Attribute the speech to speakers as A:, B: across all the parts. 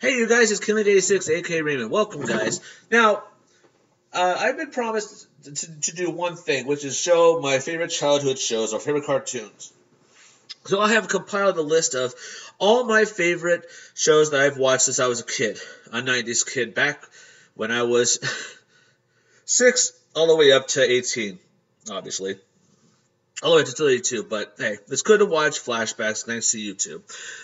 A: Hey, you guys, it's Kinglink86's, aka Raymond. Welcome, guys. Now, I've been promised to do one thing, which is show my favorite childhood shows or favorite cartoons. So I have compiled a list of all my favorite shows that I've watched since I was a kid, a 90s kid, back when I was 6 all the way up to 18, obviously. All the way to 32, but hey, it's good to watch flashbacks thanks to YouTube.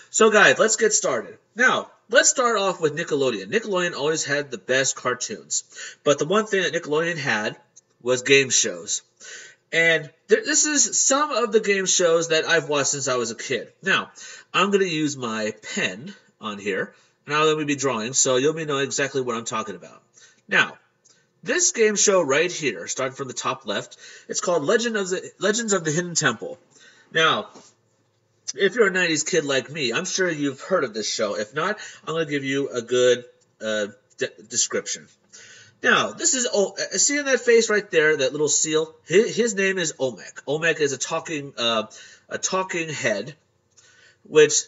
A: So guys, let's get started. Now, let's start off with Nickelodeon. Nickelodeon always had the best cartoons, but the one thing that Nickelodeon had was game shows. And this is some of the game shows that I've watched since I was a kid. Now, I'm going to use my pen on here, and I'll let me be drawing, so you'll know exactly what I'm talking about. Now, this game show right here, starting from the top left, it's called Legends of the Hidden Temple. Now, if you're a 90s kid like me, I'm sure you've heard of this show. If not, I'm going to give you a good description. Now, this is, see in that face right there, that little seal? His name is Olmec. Olmec is a talking head, which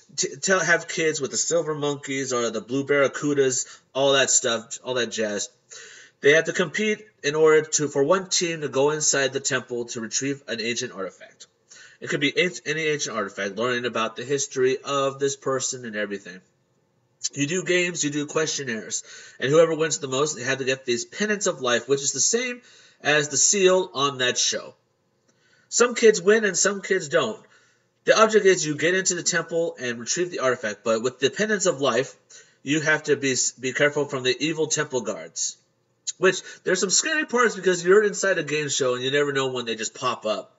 A: have kids with the silver monkeys or the blue barracudas, all that stuff, all that jazz. They have to compete in order for one team to go inside the temple to retrieve an ancient artifact. It could be any ancient artifact, learning about the history of this person and everything. You do games, you do questionnaires, and whoever wins the most, they have to get these pennants of life, which is the same as the seal on that show. Some kids win and some kids don't. The object is you get into the temple and retrieve the artifact, but with the pennants of life, you have to be careful from the evil temple guards. Which, there's some scary parts because you're inside a game show and you never know when they just pop up.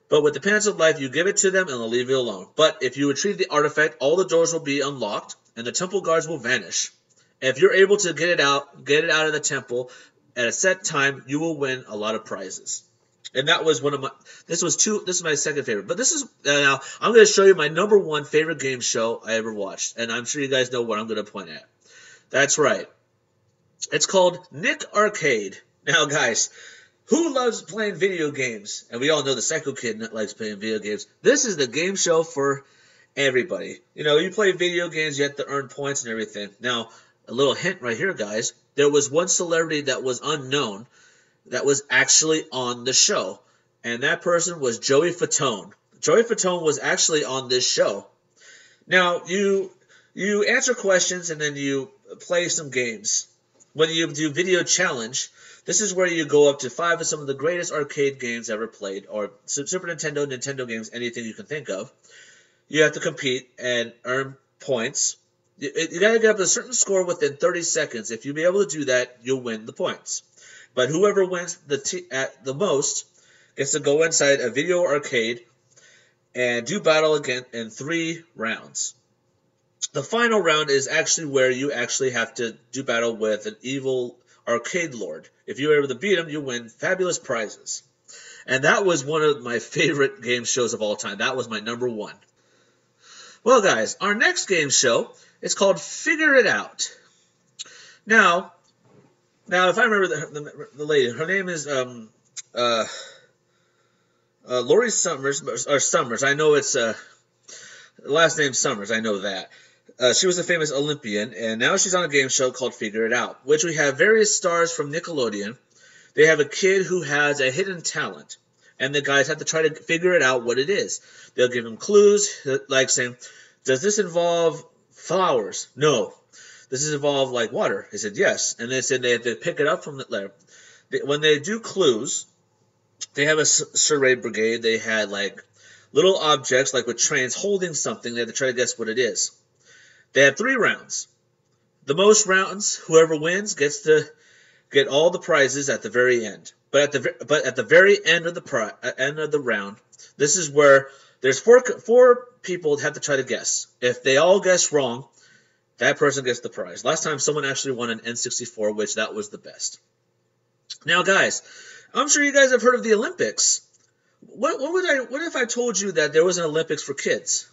A: But with the Pants of Life, you give it to them and they'll leave you alone. But if you retrieve the artifact, all the doors will be unlocked and the temple guards will vanish. And if you're able to get it out of the temple at a set time, you will win a lot of prizes. And that was one of my, this is my second favorite. But this is, now, I'm going to show you my number one favorite game show I ever watched. And I'm sure you guys know what I'm going to point at. That's right. It's called Nick Arcade. Now, guys, who loves playing video games? And we all know the Psycho Kid likes playing video games. This is the game show for everybody. You know, you play video games, you have to earn points and everything. Now, a little hint right here, guys. There was one celebrity that was unknown that was actually on the show. And that person was Joey Fatone. Joey Fatone was actually on this show. Now, you answer questions and then you play some games. When you do video challenge, this is where you go up to 5 of some of the greatest arcade games ever played, or Super Nintendo, Nintendo games, anything you can think of. You have to compete and earn points. You got to get up to a certain score within 30 seconds. If you be able to do that, you'll win the points. But whoever wins the most gets to go inside a video arcade and do battle again in 3 rounds. The final round is actually where you actually have to do battle with an evil arcade lord. If you're able to beat him, you win fabulous prizes. And that was one of my favorite game shows of all time. That was my number one. Well, guys, our next game show is called Figure It Out. Now, if I remember the lady, her name is Lori Summers, or Summers. I know it's last name Summers. I know that. She was a famous Olympian, and now she's on a game show called Figure It Out, which we have various stars from Nickelodeon. They have a kid who has a hidden talent, and the guys have to try to figure it out what it is. They'll give him clues, like saying, does this involve flowers? No. Does this involve, like, water? He said, yes. And they said they have to pick it up from the letter. When they do clues, they have a charade brigade. They had, like, little objects, like with trains, holding something. They have to try to guess what it is. They have 3 rounds. The most rounds, whoever wins gets to get all the prizes at the very end. But at the very end of the round, this is where there's four people that have to try to guess. If they all guess wrong, that person gets the prize. Last time someone actually won an N64, which that was the best. Now, guys, I'm sure you guys have heard of the Olympics. What if I told you that there was an Olympics for kids?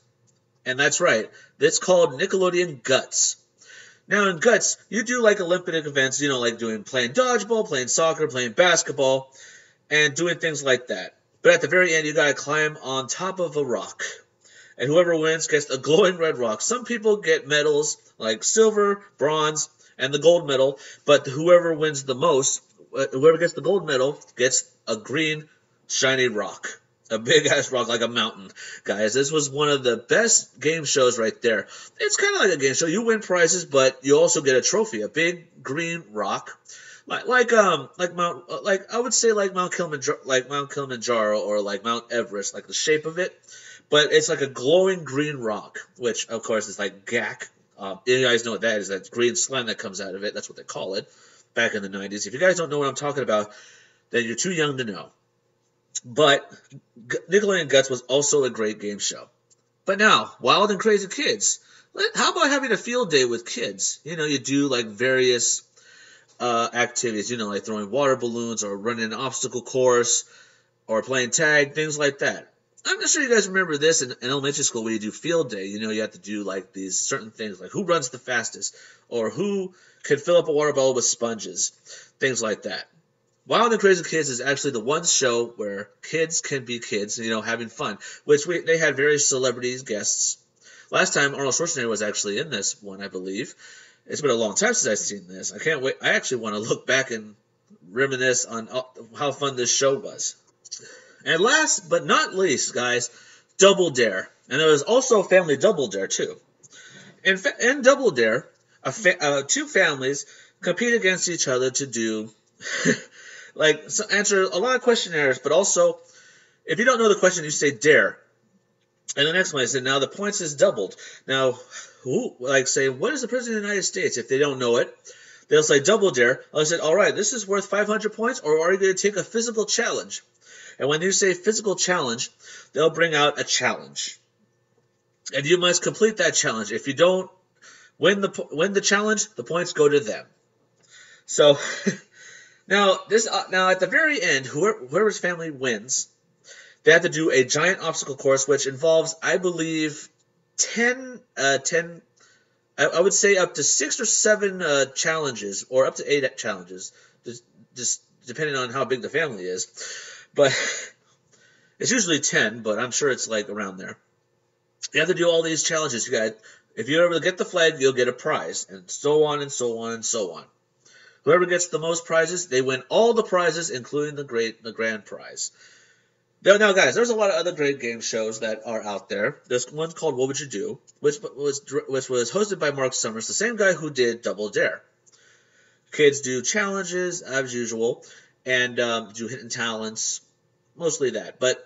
A: And that's right. It's called Nickelodeon Guts. Now, in Guts, you do like Olympic events, you know, like playing dodgeball, playing soccer, playing basketball, and doing things like that. But at the very end, you got to climb on top of a rock. and whoever wins gets a glowing red rock. Some people get medals like silver, bronze, and the gold medal, but whoever wins the most, whoever gets the gold medal, gets a green, shiny rock. A big-ass rock like a mountain. Guys, this was one of the best game shows right there. It's kind of like a game show. You win prizes, but you also get a trophy, a big green rock. Like I would say like Mount Kilimanjaro or like Mount Everest, like the shape of it. But it's like a glowing green rock, which, of course, is like gack. You guys know what that is. That's green slime that comes out of it. That's what they call it back in the 90s. If you guys don't know what I'm talking about, then you're too young to know. But Nickelodeon Guts was also a great game show. But now, Wild and Crazy Kids. How about having a field day with kids? You know, you do like various activities, you know, like throwing water balloons or running an obstacle course or playing tag, things like that. I'm not sure you guys remember this in elementary school where you do field day. You know, you have to do like these certain things, like who runs the fastest or who can fill up a water bottle with sponges, things like that. Wild and Crazy Kids is actually the one show where kids can be kids, you know, having fun, which they had various celebrities, guests. Last time, Arnold Schwarzenegger was actually in this one, I believe. It's been a long time since I've seen this. I can't wait. I actually want to look back and reminisce on how fun this show was. And last but not least, guys, Double Dare. And there was also Family Double Dare, too. In Double Dare, two families compete against each other to do, answer a lot of questionnaires, but also, if you don't know the question, you say dare. And the next one, I said, now the points is doubled. Now, say, what is the President of the United States? If they don't know it, they'll say Double Dare. I said, all right, this is worth 500 points, or are you going to take a physical challenge? And when you say physical challenge, they'll bring out a challenge. And you must complete that challenge. If you don't win the challenge, the points go to them. So, now at the very end, whoever's family wins, they have to do a giant obstacle course, which involves, I believe, 10, I would say up to 6 or 7 challenges, or up to 8 challenges, just depending on how big the family is. But it's usually 10, but I'm sure it's like around there. You have to do all these challenges. If you ever get the flag, you'll get a prize, and so on and so on and so on. Whoever gets the most prizes, they win all the prizes, including the grand prize. Now, guys, there's a lot of other great game shows that are out there. There's one called What Would You Do, which was hosted by Mark Summers, the same guy who did Double Dare. Kids do challenges, as usual, and do hidden talents, mostly that. But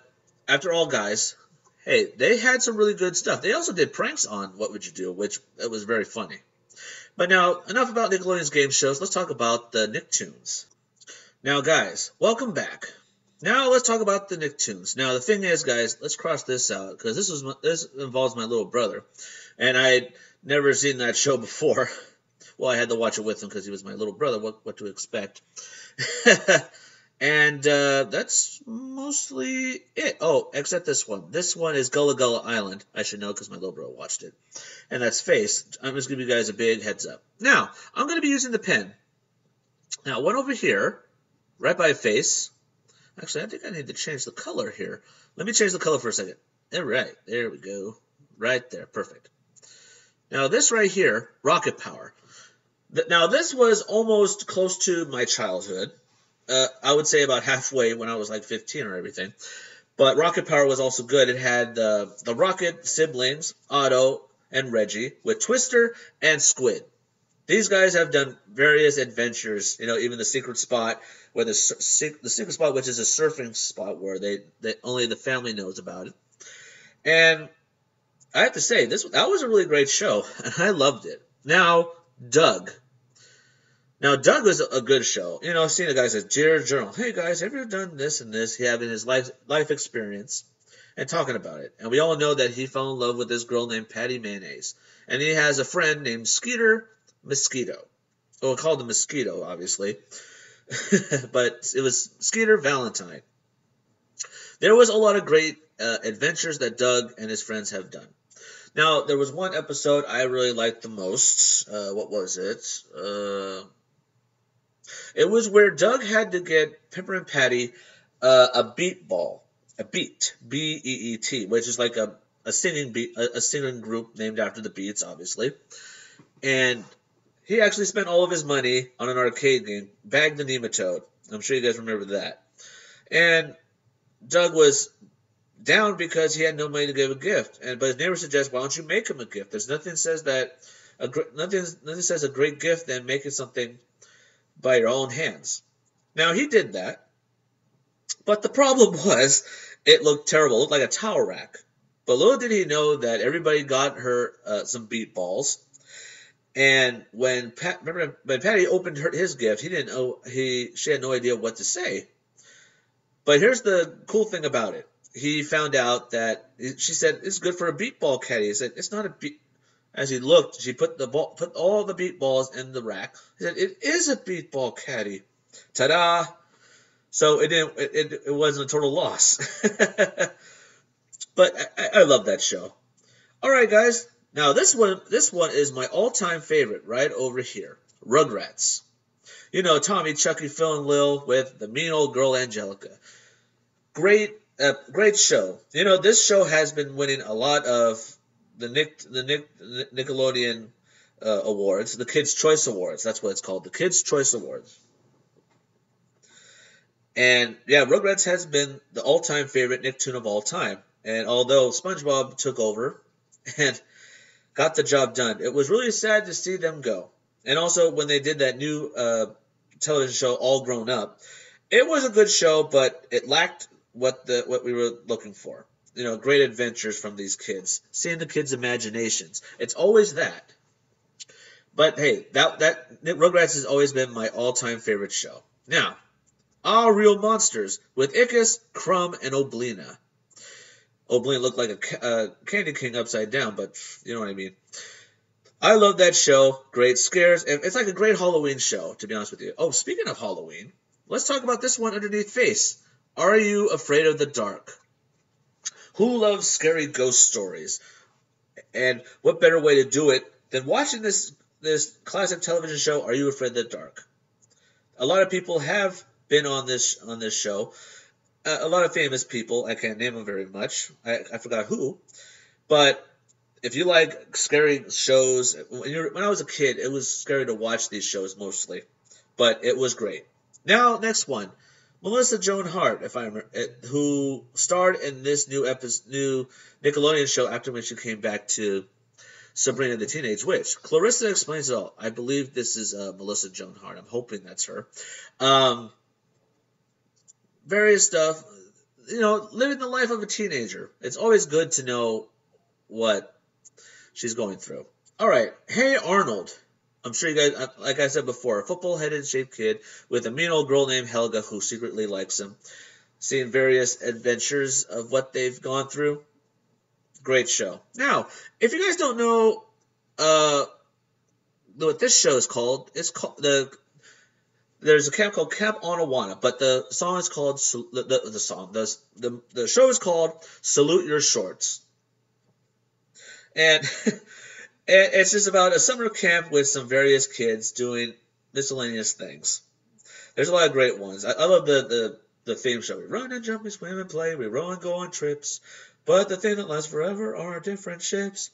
A: after all, guys, hey, they had some really good stuff. They also did pranks on What Would You Do, which it was very funny. But now, enough about Nickelodeon's game shows. Let's talk about the Nicktoons. Now, guys, welcome back. Now, let's talk about the Nicktoons. Now, the thing is, guys, let's cross this out, because this involves my little brother. And I had never seen that show before. Well, I had to watch it with him because he was my little brother. What to expect. And that's mostly it. Oh, except this one. This one is Gullah Gullah Island. I should know because my little brother watched it. And that's Face. I'm just going to give you guys a big heads up. Now, I'm going to be using the pen. Now, one over here, right by Face. Actually, I think I need to change the color here. Let me change the color for a second. All right, there we go. Right there, perfect. Now, this right here, Rocket Power. Now, this was almost close to my childhood. I would say about halfway when I was like 15 or everything. But Rocket Power was also good. It had the Rocket siblings, Otto and Reggie, with Twister and Squid. These guys have done various adventures, you know, even the secret spot, where the secret spot, which is a surfing spot where they only the family knows about it. And I have to say, that was a really great show, and I loved it. Now, Doug. Now, Doug was a good show. You know, seeing the guy says, Dear Journal, hey guys, have you ever done this and this? He having his life experience and talking about it. And we all know that he fell in love with this girl named Patty Mayonnaise. And he has a friend named Skeeter Mosquito. Well, called him Mosquito, obviously. But it was Skeeter Valentine. There was a lot of great adventures that Doug and his friends have done. Now, there was one episode I really liked the most. What was it? It was where Doug had to get Pepper and Patty a beet ball. A beet. B-E-E-T, which is like a a singing group named after the Beats, obviously. And he actually spent all of his money on an arcade game, Bag the Nematode. I'm sure you guys remember that. And Doug was down because he had no money to give a gift. But his neighbor suggests, why don't you make him a gift? There's nothing says that nothing says a great gift than making something by your own hands. Now he did that, but the problem was it looked terrible. It looked like a towel rack. But little did he know that everybody got her some beat balls. And when Patty opened his gift, he didn't know she had no idea what to say. But here's the cool thing about it. He found out that she said it's good for a beat ball caddy. He said it's not a beat. As he looked, she put all the beat balls in the rack. He said it is a beat ball caddy. Ta-da! So it wasn't a total loss. But I love that show. All right, guys. Now this one is my all-time favorite right over here. Rugrats. You know, Tommy, Chucky, Phil, and Lil with the mean old girl Angelica. Great show. You know, this show has been winning a lot of the Nickelodeon awards, the Kids' Choice Awards. That's what it's called, the Kids' Choice Awards. And yeah, Rugrats has been the all-time favorite Nicktoon of all time. And although SpongeBob took over and got the job done, it was really sad to see them go. And also when they did that new television show, All Grown Up, it was a good show, but it lacked what we were looking for. You know, great adventures from these kids, seeing the kids' imaginations. It's always that. But hey, that Rugrats has always been my all-time favorite show. Now, Our Real Monsters with Ickis, Crumb, and Oblina. Oblina looked like a candy king upside down, but you know what I mean. I love that show. Great scares. It's like a great Halloween show, to be honest with you. Oh, speaking of Halloween, let's talk about this one underneath face. Are you afraid of the dark? Who loves scary ghost stories? And what better way to do it than watching this classic television show, Are You Afraid of the Dark? A lot of people have been on this show. A lot of famous people. I can't name them very much. I forgot who. But if you like scary shows, when I was a kid, it was scary to watch these shows mostly. But it was great. Now, next one. Melissa Joan Hart, if I remember, who starred in this new Nickelodeon show after when she came back to Sabrina the Teenage Witch. Clarissa Explains It All. I believe this is Melissa Joan Hart. I'm hoping that's her. Various stuff. You know, living the life of a teenager. It's always good to know what she's going through. All right. Hey Arnold. I'm sure you guys, like I said before, a football-headed shaped kid with a mean old girl named Helga who secretly likes him. Seeing various adventures of what they've gone through. Great show. Now, if you guys don't know what this show is called, there's a camp called Camp Onawana, but the song is called the show is called Salute Your Shorts. And it's just about a summer camp with some various kids doing miscellaneous things. There's a lot of great ones. I love the theme show. We run and jump, we swim and play, we row and go on trips. But the thing that lasts forever are different ships.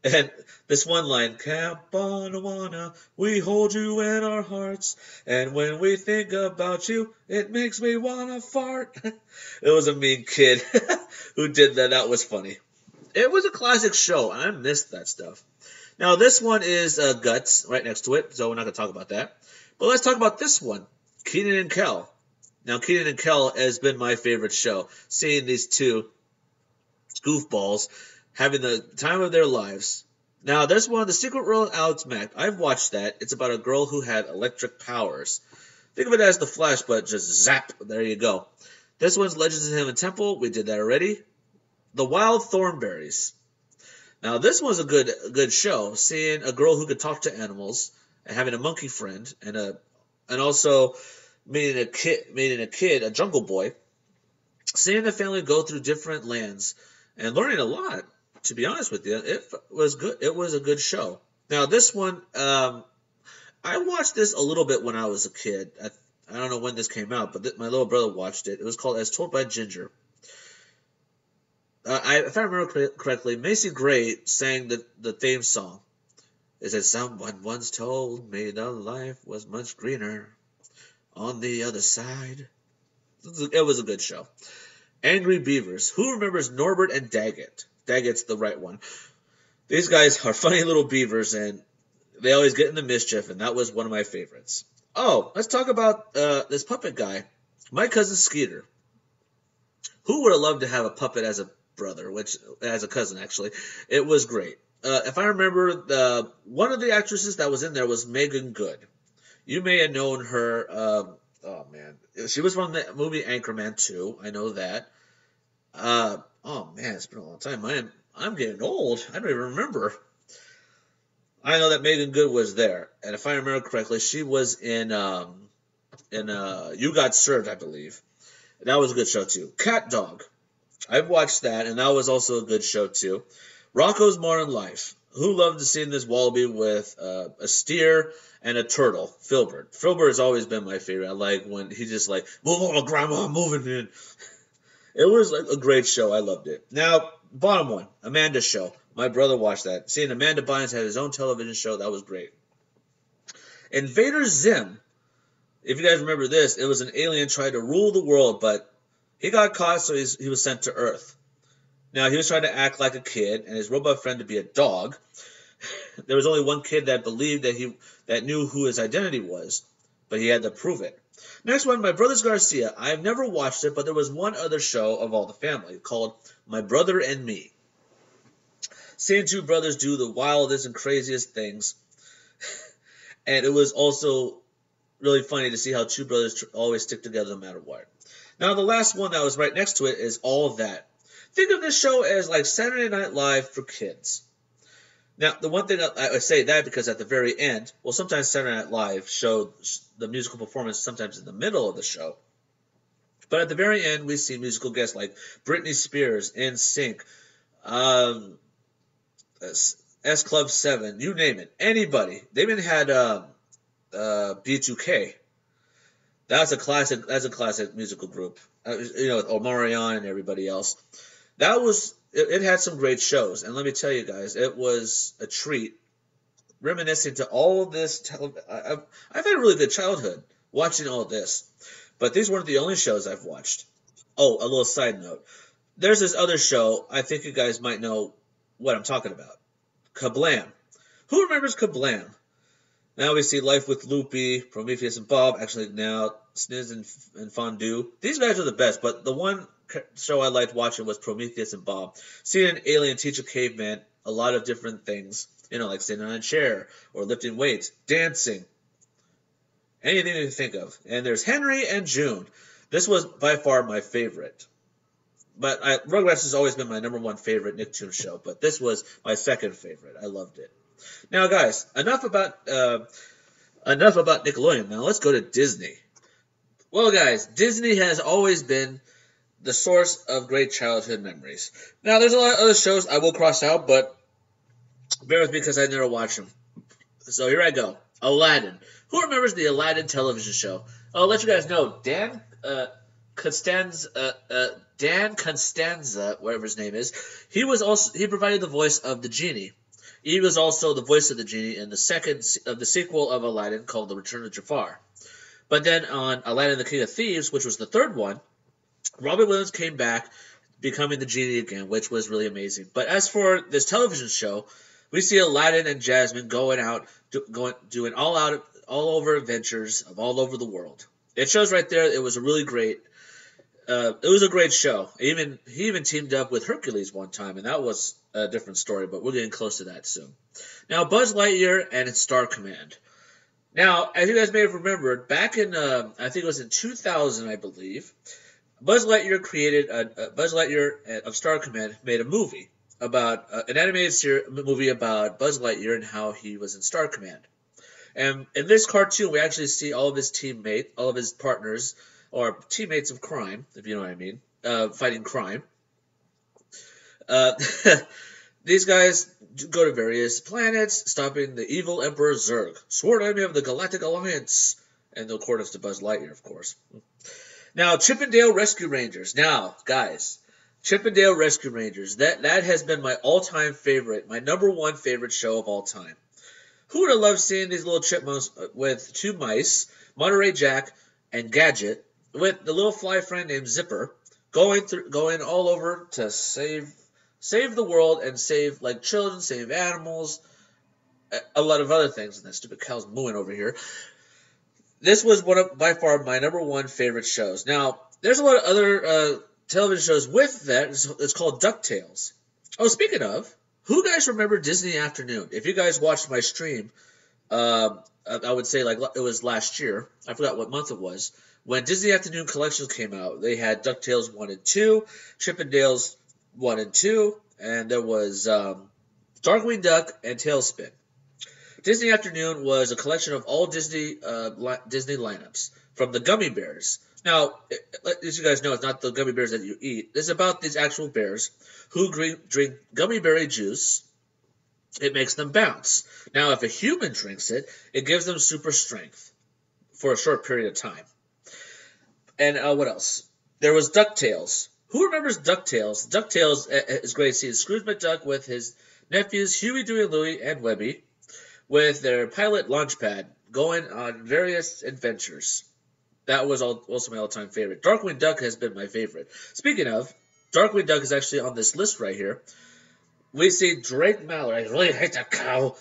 A: And this one line, Camp Onawana, we hold you in our hearts. And when we think about you, it makes me wanna fart. It was a mean kid who did that. That was funny. It was a classic show. I missed that stuff. Now, this one is Guts right next to it, so we're not going to talk about that. But let's talk about this one, Kenan and Kel. Now, Kenan and Kel has been my favorite show. Seeing these two goofballs having the time of their lives. Now, this one, The Secret World of Alex Mack. I've watched that. It's about a girl who had electric powers. Think of it as The Flash, but just zap. There you go. This one's Legends of Hidden Temple. We did that already. The Wild Thornberrys. Now, this was a good show, seeing a girl who could talk to animals and having a monkey friend and also meeting a kid, a jungle boy, seeing the family go through different lands and learning a lot. To be honest with you, it was good. It was a good show. Now, this one, I watched this a little bit when I was a kid. I don't know when this came out, but my little brother watched it. It was called As Told by Ginger. if I remember correctly, Macy Gray sang the theme song. It said, "Someone once told me that life was much greener on the other side." It was a good show. Angry Beavers. Who remembers Norbert and Daggett? Daggett's the right one. These guys are funny little beavers, and they always get into mischief, and that was one of my favorites. Oh, let's talk about this puppet guy, my cousin Skeeter. Who would have loved to have a puppet as a brother, as a cousin, actually? It was great. If I remember, one of the actresses that was in there was Megan Good. You may have known her. Oh man, she was from the movie Anchorman 2. I know that. Oh man, it's been a long time. I'm getting old. I don't even remember. I know that Megan Good was there, and if I remember correctly, she was in You Got Served, I believe. That was a good show too. Cat Dog. I've watched that, and that was also a good show too. Rocko's Modern Life. Who loved to see this wallaby with a steer and a turtle? Filbert. Filbert has always been my favorite. I like when he just like, "Move on, Grandma, I'm moving in." It was like a great show. I loved it. Now, bottom one, Amanda's show. My brother watched that. Seeing Amanda Bynes had his own television show, that was great. Invader Zim. If you guys remember this, it was an alien trying to rule the world, but he got caught, so he was sent to Earth. Now, he was trying to act like a kid, and his robot friend to be a dog. There was only one kid that believed that knew who his identity was, but he had to prove it. Next one, My Brothers Garcia. I've never watched it, but there was one other show of all the family called My Brother and Me. Seeing two brothers do the wildest and craziest things. And it was also really funny to see how two brothers always stick together no matter what. Now, the last one that was right next to it is All of That. Think of this show as like Saturday Night Live for kids. Now, the one thing I say that because at the very end, well, sometimes Saturday Night Live showed the musical performance sometimes in the middle of the show. But at the very end, we see musical guests like Britney Spears, NSYNC, S Club 7, you name it, anybody. They even had B2K. That's a classic musical group. With Omarion and everybody else. It had some great shows, and let me tell you guys, it was a treat. Reminiscing to all of this, I've had a really good childhood watching all this, but these weren't the only shows I've watched. Oh, a little side note. There's this other show, I think you guys might know what I'm talking about. Kablam. Who remembers Kablam? Now we see Life with Loopy, Prometheus and Bob, actually now Sniz and Fondue. These guys are the best, but the one show I liked watching was Prometheus and Bob. Seeing an alien teach a caveman a lot of different things, like sitting on a chair or lifting weights, dancing, anything you can think of. And there's Henry and June. This was by far my favorite. But Rugrats has always been my number one favorite Nicktoons show, but this was my second favorite. I loved it. Now, guys, enough about Nickelodeon. Now, let's go to Disney. Well, guys, Disney has always been the source of great childhood memories. Now, there's a lot of other shows I will cross out, but bear with me because I never watched them. So here I go. Aladdin. Who remembers the Aladdin television show? I'll let you guys know. Dan Constanza, whatever his name is, he provided the voice of the genie. He was also the voice of the genie in the second of the sequel of Aladdin called The Return of Jafar. But then on Aladdin the King of Thieves, which was the third one, Robin Williams came back, becoming the genie again, which was really amazing. But as for this television show, we see Aladdin and Jasmine going out, doing all over adventures of all over the world. It shows right there. It was a really great. It was a great show. He even teamed up with Hercules one time, and that was a different story. But we're getting close to that soon. Now, Buzz Lightyear and Star Command. Now, as you guys may have remembered, back in I think it was in 2000, I believe, Buzz Lightyear of Star Command made a movie about an animated movie about Buzz Lightyear and how he was in Star Command. And in this cartoon, we actually see all of his teammates, all of his partners, or teammates of crime, if you know what I mean, fighting crime. These guys go to various planets, stopping the evil Emperor Zurg, sworn enemy of the Galactic Alliance, and the court to Buzz Lightyear, of course. Now, Chip 'n Dale Rescue Rangers. Now, guys, Chip and Dale Rescue Rangers. That has been my all-time favorite, my number one favorite show of all time. Who would have loved seeing these little chipmunks with two mice, Monterey Jack and Gadget, with the little fly friend named Zipper, going all over to save the world and save like children, save animals, a lot of other things. And that stupid cow's mooing over here. This was by far my number one favorite shows. Now, there's a lot of other television shows with that. It's called DuckTales. Oh, speaking of, who guys remember Disney Afternoon? If you guys watched my stream, I would say like it was last year. I forgot what month it was. When Disney Afternoon collections came out, they had DuckTales 1 and 2, Chip and Dale's 1 and 2, and there was Darkwing Duck and Tailspin. Disney Afternoon was a collection of all Disney lineups, from the gummy bears. Now, as you guys know, it's not the gummy bears that you eat. It's about these actual bears who drink gummy berry juice. It makes them bounce. Now, if a human drinks it, it gives them super strength for a short period of time. And what else? There was DuckTales. Who remembers DuckTales? DuckTales is great to see Scrooge McDuck with his nephews Huey, Dewey, Louie, and Webby, with their pilot Launchpad, going on various adventures. That was also my all-time favorite. Darkwing Duck has been my favorite. Speaking of, Darkwing Duck is actually on this list right here. We see Drake Mallard. I really hate that cow.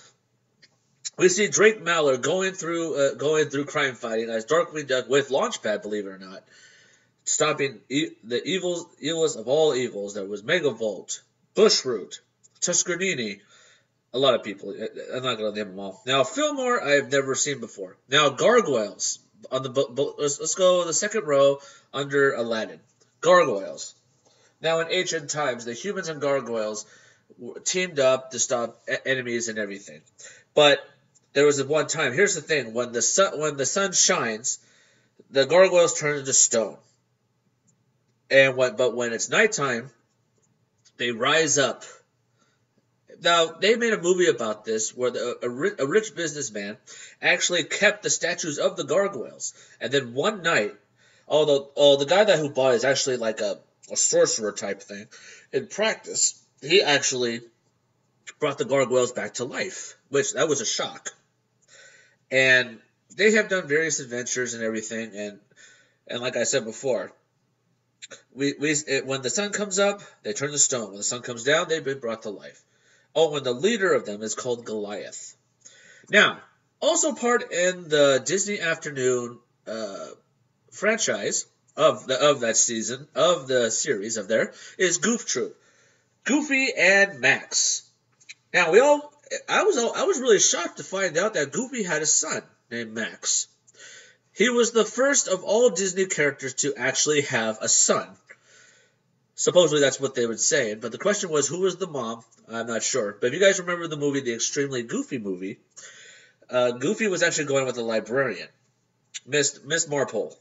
A: We see Drake Mallard going through crime fighting as Darkwing Duck with Launchpad, believe it or not, stopping the evils of all evils. There was Megavolt, Bushroot, Tuscanini, a lot of people. I'm not going to name them all. Now, Fillmore, I've never seen before. Now, Gargoyles. Let's go the second row under Aladdin. Gargoyles. Now, in ancient times, the humans and gargoyles teamed up to stop enemies and everything. But there was one time. Here's the thing: when the sun shines, the gargoyles turn into stone. But when it's nighttime, they rise up. Now, they made a movie about this where a rich businessman actually kept the statues of the gargoyles. And then one night, although the guy who bought it is actually like a sorcerer type thing, in practice, he actually brought the gargoyles back to life, which that was a shock. And they have done various adventures and everything, and like I said before, when the sun comes up, they turn to stone. When the sun comes down, they've been brought to life. Oh, and the leader of them is called Goliath. Now, also part in the Disney Afternoon franchise of that season, of the series of there, is Goof Troop. Goofy and Max. Now, I was really shocked to find out that Goofy had a son named Max. He was the first of all Disney characters to actually have a son. Supposedly that's what they would say, but the question was, who was the mom? I'm not sure. But if you guys remember the movie, the Extremely Goofy movie, Goofy was actually going with a librarian, Miss Marpole.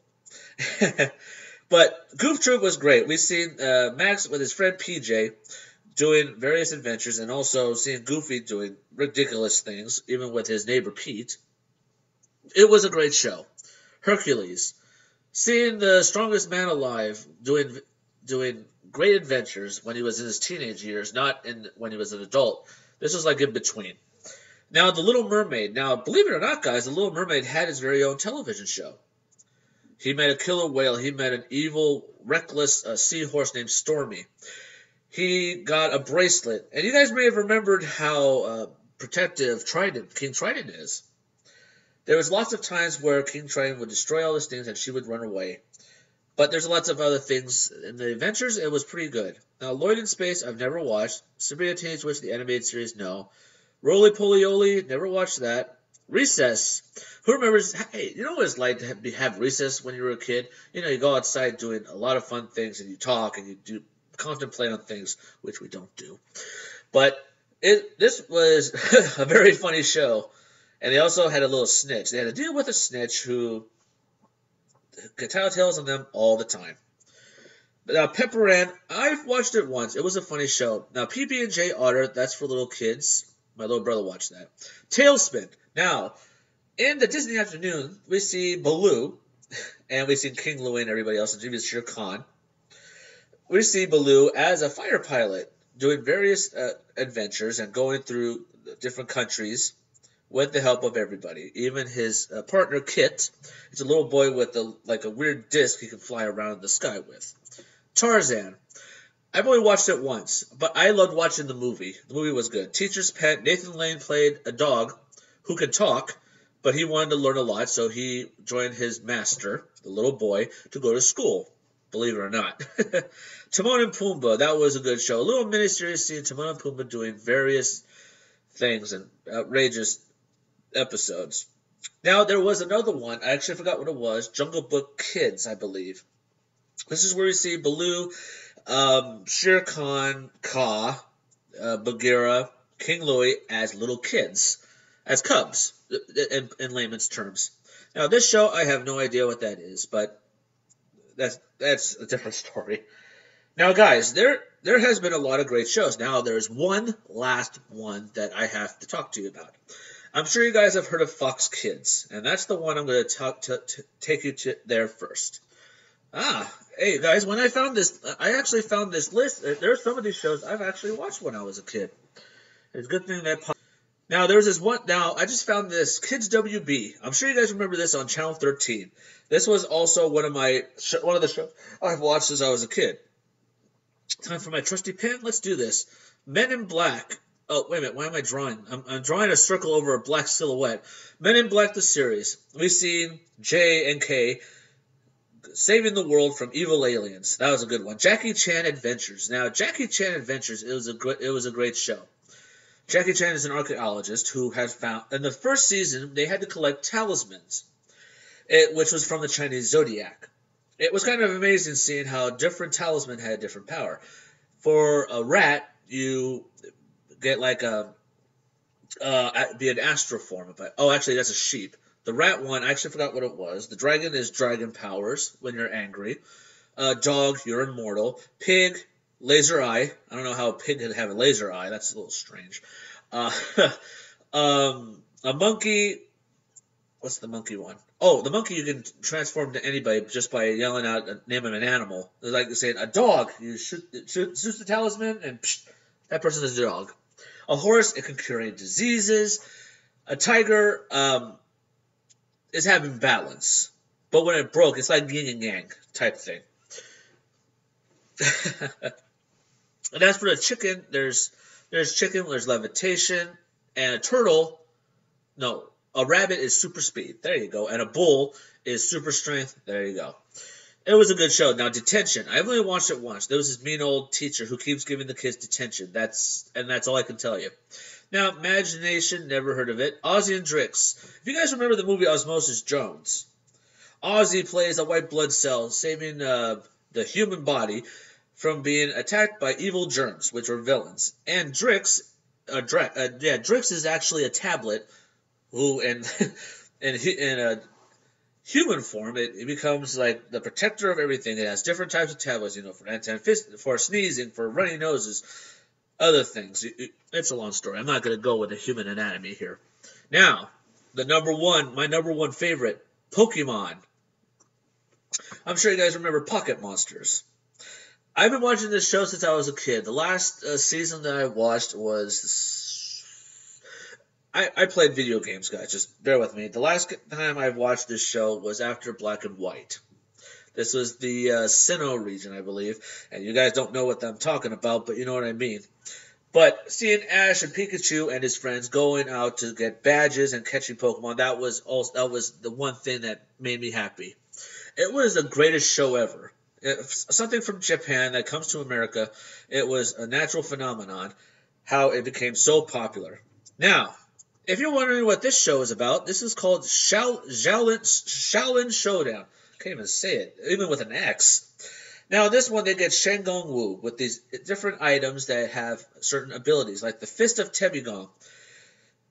A: But Goof Troop was great. We've seen Max with his friend PJ doing various adventures, and also seeing Goofy doing ridiculous things, even with his neighbor Pete. It was a great show. Hercules. Seeing the strongest man alive doing great adventures when he was in his teenage years, not when he was an adult. This was like in between. Now, The Little Mermaid. Now, believe it or not, guys, The Little Mermaid had his very own television show. He met a killer whale. He met an evil, reckless seahorse named Stormy. He got a bracelet. And you guys may have remembered how protective King Triton is. There was lots of times where King Triton would destroy all his things and she would run away. But there's lots of other things. In the adventures, it was pretty good. Now, Lloyd in Space, I've never watched. Sabrina Teenage Witch, the animated series, no. Roly Poly Oly, never watched that. Recess. Who remembers, hey, you know what it's like to have recess when you were a kid? You know, you go outside doing a lot of fun things, and you talk, and you contemplate on things, which we don't do. But this was a very funny show. And they also had a little snitch. They had to deal with a snitch who could tell tales on them all the time. Now, Pepper Ann, I've watched it once. It was a funny show. Now, PB&J Otter, that's for little kids. My little brother watched that. Tailspin. Now, in the Disney Afternoon, we see Baloo, and we see King Louie and everybody else, and Shere Khan. we see Baloo as a fighter pilot doing various adventures and going through different countries with the help of everybody. Even his partner Kit is a little boy with a weird disc he can fly around the sky with. Tarzan. I've only watched it once, but I loved watching the movie. The movie was good. Teacher's pet. Nathan Lane played a dog who could talk, but he wanted to learn a lot, so he joined his master, the little boy, to go to school. Believe it or not. Timon and Pumbaa, that was a good show. A little miniseries seeing Timon and Pumbaa doing various things and outrageous episodes. Now, there was another one. I actually forgot what it was. Jungle Book Kids, I believe. This is where we see Baloo, Shere Khan, Kaa, Bagheera, King Louie as little kids, as cubs, in layman's terms. Now, this show, I have no idea what that is, but that's a different story. Now, guys, there has been a lot of great shows. Now, there's one last one that I have to talk to you about. I'm sure you guys have heard of Fox Kids, and that's the one I'm going to take you to there first. Hey, guys, when I found this, I actually found this list. There's some of these shows I've actually watched when I was a kid. It's a good thing that popped. Now, there's this one. Now, I just found this Kids WB. I'm sure you guys remember this on Channel 13. This was also one of the shows I've watched since I was a kid. Time for my trusty pen. Let's do this. Men in Black. Oh, wait a minute. Why am I drawing? I'm drawing a circle over a black silhouette. Men in Black, the series. We've seen J and K saving the world from evil aliens. That was a good one. Jackie Chan Adventures. Now, Jackie Chan Adventures, it was a great show. Jackie Chan is an archaeologist who has found, in the first season, they had to collect talismans, which was from the Chinese zodiac. It was kind of amazing seeing how different talisman had different power. For a rat, you get like be an astral form. Oh, actually, that's a sheep. The rat one, I actually forgot what it was. The dragon is dragon powers when you're angry. Dog, you're immortal. Pig, laser eye. I don't know how a pig could have a laser eye. That's a little strange. A monkey. What's the monkey one? Oh, the monkey you can transform to anybody just by yelling out, name an animal. It's like saying a dog. You shoot the talisman, and psh, that person is a dog. A horse, it can cure any diseases. A tiger is having balance, but when it broke, it's like yin and yang type thing. And as for the chicken, there's chicken, there's levitation, and a turtle. No, a rabbit is super speed. There you go. And a bull is super strength. There you go. It was a good show. Now, Detention. I've only watched it once. There was this mean old teacher who keeps giving the kids detention. That's all I can tell you. Now, Imagination, never heard of it. Ozzy and Drix. If you guys remember the movie Osmosis Jones, Ozzy plays a white blood cell saving the human body from being attacked by evil germs, which are villains. And Drix is actually a tablet who, in a human form, it becomes like the protector of everything. It has different types of tablets, for sneezing, for runny noses, other things. It's a long story. I'm not going to go with the human anatomy here. Now, my number one favorite, Pokemon. I'm sure you guys remember Pocket Monsters. I've been watching this show since I was a kid. The last season that I watched was... I played video games, guys. Just bear with me. The last time I watched this show was after Black and White. This was the Sinnoh region, I believe. And you guys don't know what I'm talking about, but you know what I mean. But seeing Ash and Pikachu and his friends going out to get badges and catching Pokemon, that was the one thing that made me happy. It was the greatest show ever. Something from Japan that comes to America. It was a natural phenomenon, how it became so popular. Now, if you're wondering what this show is about, this is called Shaolin Showdown. Can't even say it, even with an X. Now, this one, they get Shangong Wu with these different items that have certain abilities, like the Fist of Tebigong.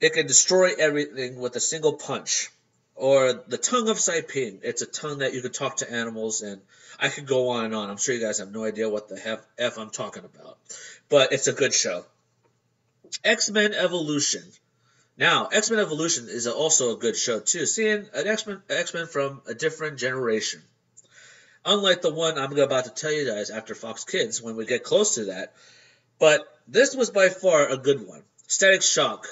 A: It can destroy everything with a single punch. Or the Tongue of Saiping. It's a tongue that you can talk to animals, and I could go on and on. I'm sure you guys have no idea what the F I'm talking about. But it's a good show. X-Men Evolution. Now, X-Men Evolution is also a good show, too. Seeing an X-Men from a different generation. unlike the one I'm about to tell you guys after Fox Kids when we get close to that. But this was by far a good one. Static Shock.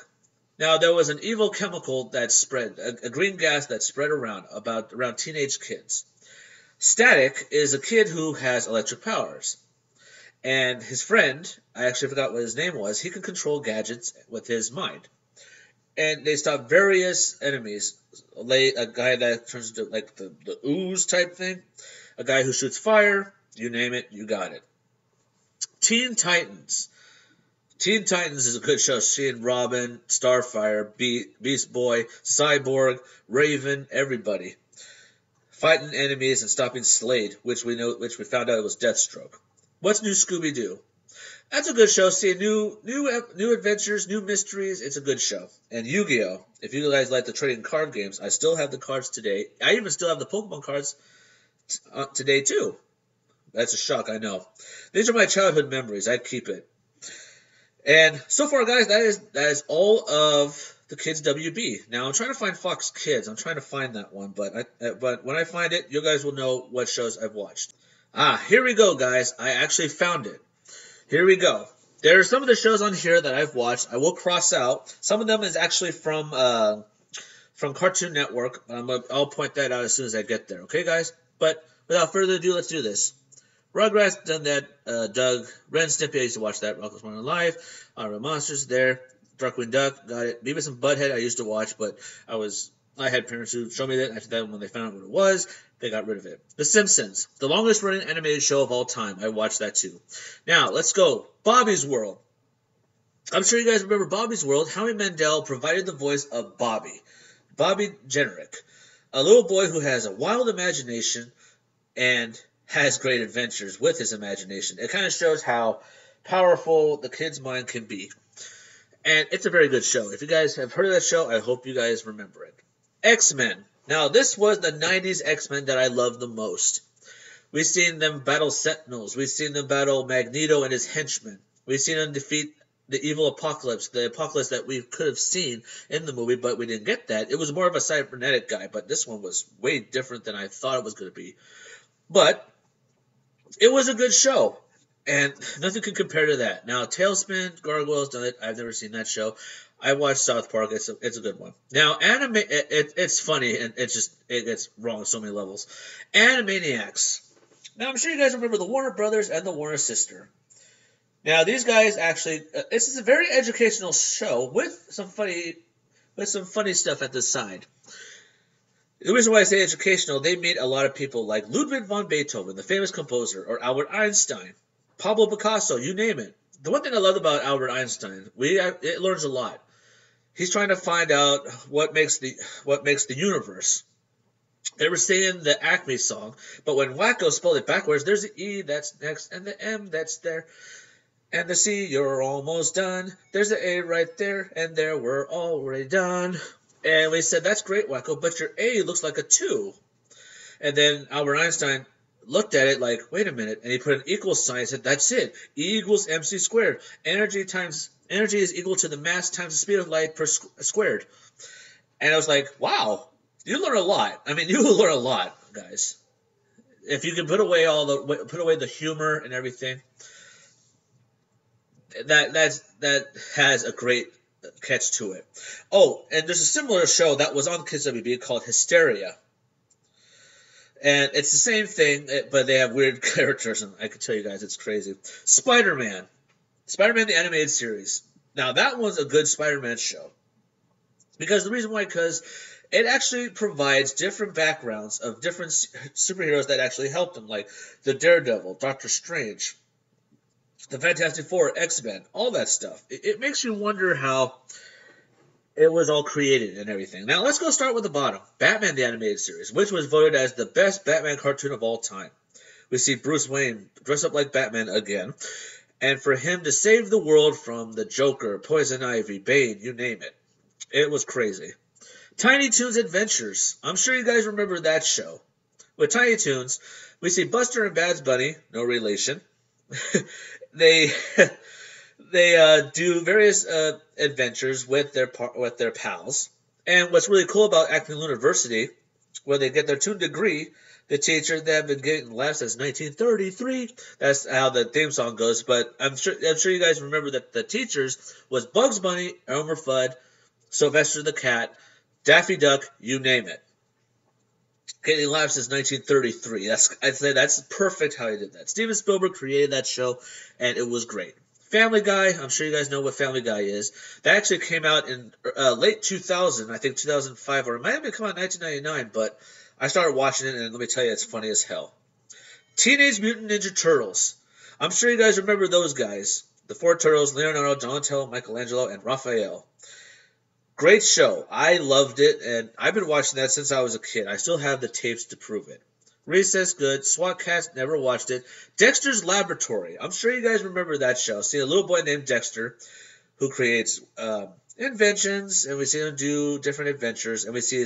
A: Now, there was an evil chemical that spread, a green gas that spread around teenage kids. Static is a kid who has electric powers. And his friend, I actually forgot what his name was, he can control gadgets with his mind. And they stop various enemies. A guy that turns into like the ooze type thing. A guy who shoots fire. You name it, you got it. Teen Titans. Teen Titans is a good show. Seeing Robin, Starfire, Beast Boy, Cyborg, Raven, everybody fighting enemies and stopping Slade, which we found out it was Deathstroke. What's new, Scooby Doo? That's a good show. Seeing new adventures, new mysteries. It's a good show. And Yu-Gi-Oh! If you guys like the trading card games, I still have the cards today. I even still have the Pokemon cards today too. That's a shock, I know. These are my childhood memories. I keep it. And so far, guys, that is all of the Kids WB. Now, I'm trying to find Fox Kids. I'm trying to find that one, but when I find it, you guys will know what shows I've watched. Here we go, guys. I actually found it. Here we go. There are some of the shows on here that I've watched. I will cross out. Some of them is actually from Cartoon Network. I'll point that out as soon as I get there. Okay, guys? But without further ado, let's do this. Rugrats, done that. Doug, Ren, Stimpy, I used to watch that. Rocko's Modern Life. Real Monsters, there. Darkwing Duck, got it. Beavis and Butthead, I used to watch, but I had parents who showed me that. After that, when they found out what it was, they got rid of it. The Simpsons, the longest running animated show of all time. I watched that too. Now, let's go. Bobby's World. I'm sure you guys remember Bobby's World. Howie Mandel provided the voice of Bobby Generick, a little boy who has a wild imagination and has great adventures with his imagination. It kind of shows how powerful the kid's mind can be. And it's a very good show. If you guys have heard of that show, I hope you guys remember it. X-Men. Now, this was the 90s X-Men that I loved the most. We've seen them battle Sentinels. We've seen them battle Magneto and his henchmen. We've seen them defeat the evil Apocalypse, the Apocalypse that we could have seen in the movie, but we didn't get that. It was more of a cybernetic guy, but this one was way different than I thought it was going to be. But it was a good show, and nothing can compare to that. Now, Tailspin, Gargoyles, done it. I've never seen that show. I watched South Park. It's a good one. Now, it's funny, and it's wrong on so many levels. Animaniacs. Now, I'm sure you guys remember the Warner Brothers and the Warner Sister. Now, these guys actually, this is a very educational show with some funny stuff at the side. The reason why I say educational, they meet a lot of people like Ludwig von Beethoven, the famous composer, or Albert Einstein, Pablo Picasso, you name it. The one thing I love about Albert Einstein, it learns a lot. He's trying to find out what makes the universe. They were singing the Acme song, but when Wacko spelled it backwards, there's the E that's next, and the M that's there, and the C, you're almost done. There's the A right there, and there we're already done. And we said, that's great, Wacko, but your A looks like a 2. And then Albert Einstein looked at it like, wait a minute, and he put an equal sign and said, that's it. E equals mc squared. Energy is equal to the mass times the speed of light per squared. And I was like, wow, you learn a lot. I mean, you learn a lot, guys. If you can put away the humor and everything, that has a great catch to it. Oh, and there's a similar show that was on Kids WB called Hysteria. And it's the same thing, but they have weird characters, and I can tell you guys, it's crazy. Spider-Man. Spider-Man, the animated series. Now, that was a good Spider-Man show. Because the reason why, because it actually provides different backgrounds of different superheroes that actually helped them, like the Daredevil, Doctor Strange, the Fantastic Four, X-Men, all that stuff. It makes you wonder how it was all created and everything. Now, let's go start with the bottom. Batman, the animated series, which was voted as the best Batman cartoon of all time. We see Bruce Wayne dress up like Batman again, and for him to save the world from the Joker, Poison Ivy, Bane, you name it. It was crazy. Tiny Toons Adventures. I'm sure you guys remember that show. With Tiny Toons, we see Buster and Babs Bunny, no relation. They do various adventures with their pals. And what's really cool about Acme University where they get their toon degree. The teacher, they have been getting laughs since 1933. That's how the theme song goes. But I'm sure you guys remember that the teachers was Bugs Bunny, Elmer Fudd, Sylvester the Cat, Daffy Duck, you name it. Getting laughs since 1933. I'd say that's perfect how he did that. Steven Spielberg created that show, and it was great. Family Guy, I'm sure you guys know what Family Guy is. That actually came out in late 2000, I think 2005, or it might have been come out in 1999, but I started watching it, and let me tell you, it's funny as hell. Teenage Mutant Ninja Turtles. I'm sure you guys remember those guys. The four turtles, Leonardo, Donatello, Michelangelo, and Raphael. Great show. I loved it, and I've been watching that since I was a kid. I still have the tapes to prove it. Recess, good. SWAT Cats, never watched it. Dexter's Laboratory. I'm sure you guys remember that show. See a little boy named Dexter who creates inventions, and we see him do different adventures, and we see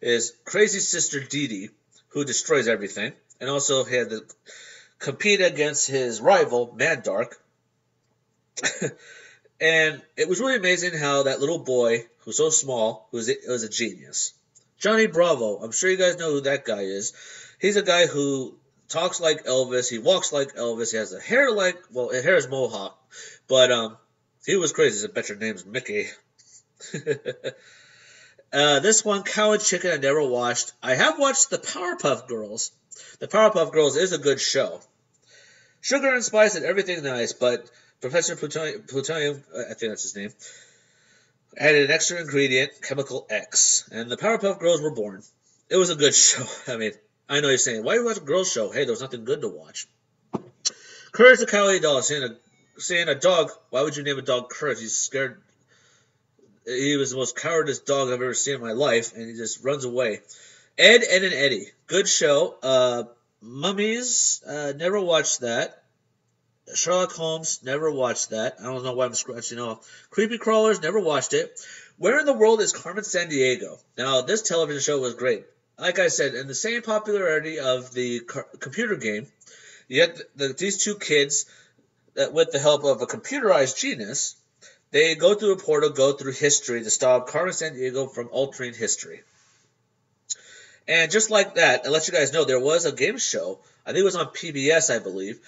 A: his crazy sister Dee Dee, who destroys everything, and also he had to compete against his rival, Mandark. And it was really amazing how that little boy, who's so small, was a genius. Johnny Bravo. I'm sure you guys know who that guy is. He's a guy who talks like Elvis. He walks like Elvis. He has a hair like, well, his hair is mohawk. But he was crazy. I bet your name's Mickey. This one, Cow and Chicken, I never watched. I have watched the Powerpuff Girls. The Powerpuff Girls is a good show. Sugar and Spice and everything nice, but Professor Plutonium, I think that's his name, added an extra ingredient, Chemical X, and the Powerpuff Girls were born. It was a good show. I mean, I know you're saying, why do you watch a girls show? Hey, there was nothing good to watch. Courage the Cowardly Dog, saying a dog, why would you name a dog Courage? He's scared. He was the most cowardice dog I've ever seen in my life, and he just runs away. Ed, Ed, and Eddie. Good show. Mummies, never watched that. Sherlock Holmes, never watched that. I don't know why I'm scratching off. Creepy Crawlers, never watched it. Where in the World is Carmen Sandiego? Now, this television show was great. Like I said, in the same popularity of the computer game, yet these two kids, that with the help of a computerized genius, they go through a portal, go through history to stop Carmen Sandiego from altering history. And just like that, I'll let you guys know, there was a game show. I think it was on PBS, I believe.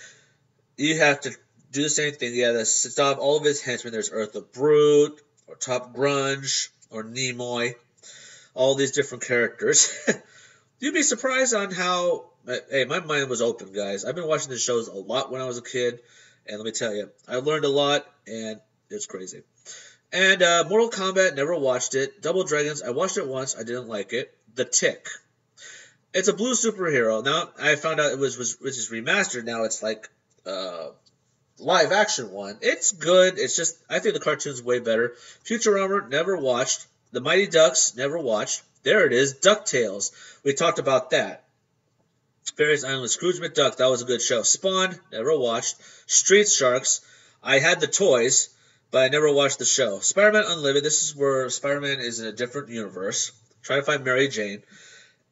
A: You have to do the same thing. You have to stop all of his henchmen. There's Eartha Brute, or Top Grunge, or Nimoy. All these different characters. You'd be surprised on how... Hey, my mind was open, guys. I've been watching these shows a lot when I was a kid. And let me tell you, I learned a lot, and it's crazy. And Mortal Kombat, never watched it. Double Dragons, I watched it once. I didn't like it. The Tick. It's a blue superhero. Now, I found out which is remastered. Now it's like... live action one. It's good. It's just, I think the cartoon's way better. Futurama, never watched. The Mighty Ducks, never watched. There it is. DuckTales. We talked about that. Fairies Island, Scrooge McDuck, that was a good show. Spawn, never watched. Street Sharks, I had the toys, but I never watched the show. Spider-Man Unlimited, this is where Spider-Man is in a different universe. Trying to find Mary Jane.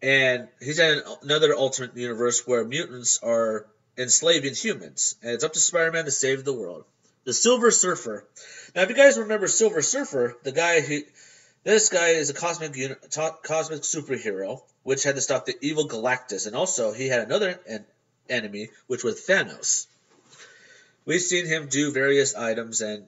A: And he's in another alternate universe where mutants are enslaving humans, and it's up to Spider-Man to save the world. The Silver Surfer. Now, if you guys remember Silver Surfer, this guy is a cosmic superhero, which had to stop the evil Galactus, and also he had another enemy, which was Thanos. We've seen him do various items and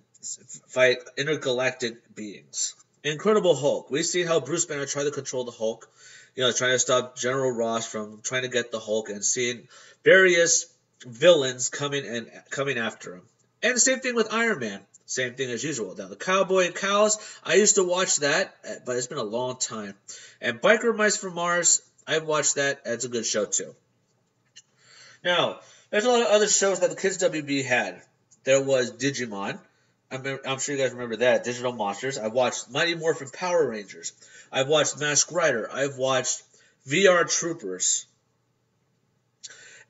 A: fight intergalactic beings. Incredible Hulk. We've seen how Bruce Banner tried to control the Hulk, trying to stop General Ross from trying to get the Hulk, and seeing various villains coming after him. And the same thing with Iron Man. Same thing as usual. Now, the Cowboy and Cows, I used to watch that, but it's been a long time. And Biker Mice from Mars, I've watched that. It's a good show, too. Now, there's a lot of other shows that the Kids WB had. There was Digimon. I'm sure you guys remember that. Digital Monsters. I've watched Mighty Morphin Power Rangers. I've watched Masked Rider. I've watched VR Troopers.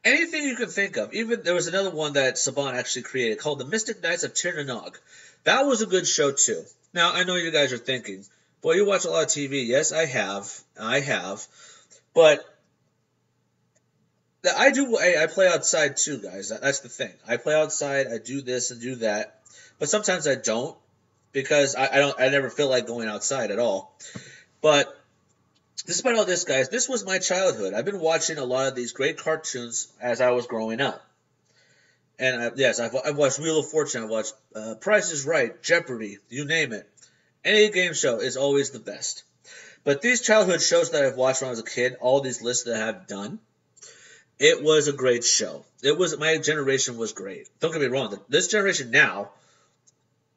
A: Anything you can think of. Even there was another one that Saban actually created called The Mystic Knights of Tirnanog. That was a good show too. Now, I know you guys are thinking, boy, you watch a lot of TV. Yes, I have. But I play outside too, guys. That's the thing. I play outside. I do this and do that. But sometimes I don't because I never feel like going outside at all. But despite all this, guys, this was my childhood. I've been watching a lot of these great cartoons as I was growing up. And yes, I've watched Wheel of Fortune. I've watched Price is Right, Jeopardy, you name it. Any game show is always the best. But these childhood shows that I've watched when I was a kid, all these lists that I've done, it was a great show. It was my generation was great. Don't get me wrong. This generation now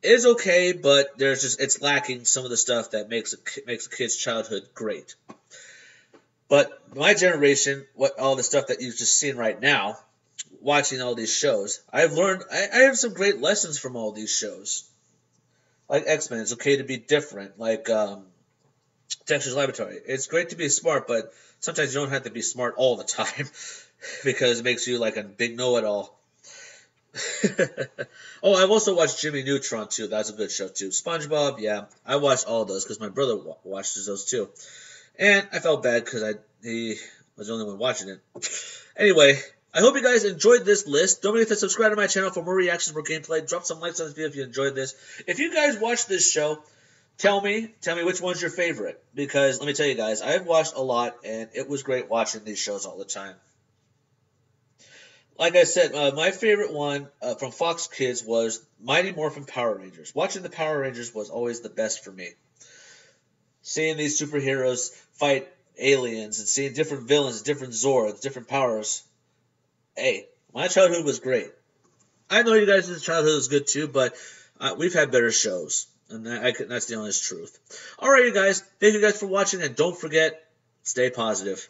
A: is okay, but it's lacking some of the stuff that makes a kid's childhood great. But my generation, all the stuff that you've just seen right now, watching all these shows, I've learned. I have some great lessons from all these shows. Like X-Men, it's okay to be different. Like Dexter's Laboratory, it's great to be smart, but sometimes you don't have to be smart all the time because it makes you like a big know-it-all. Oh, I've also watched Jimmy Neutron too. That's a good show too. SpongeBob, yeah, I watched all those because my brother watches those too, and I felt bad because he was the only one watching it. Anyway, I hope you guys enjoyed this list. Don't forget to subscribe to my channel for more reactions, more gameplay. Drop some likes on this video if you enjoyed this. If you guys watched this show, tell me which one's your favorite, because let me tell you guys, I've watched a lot and it was great watching these shows all the time. Like I said, my favorite one from Fox Kids was Mighty Morphin Power Rangers. Watching the Power Rangers was always the best for me. Seeing these superheroes fight aliens and seeing different villains, different Zords, different powers. Hey, my childhood was great. I know you guys' childhood was good too, but we've had better shows. And that's the honest truth. Alright, you guys. Thank you guys for watching, and don't forget, stay positive.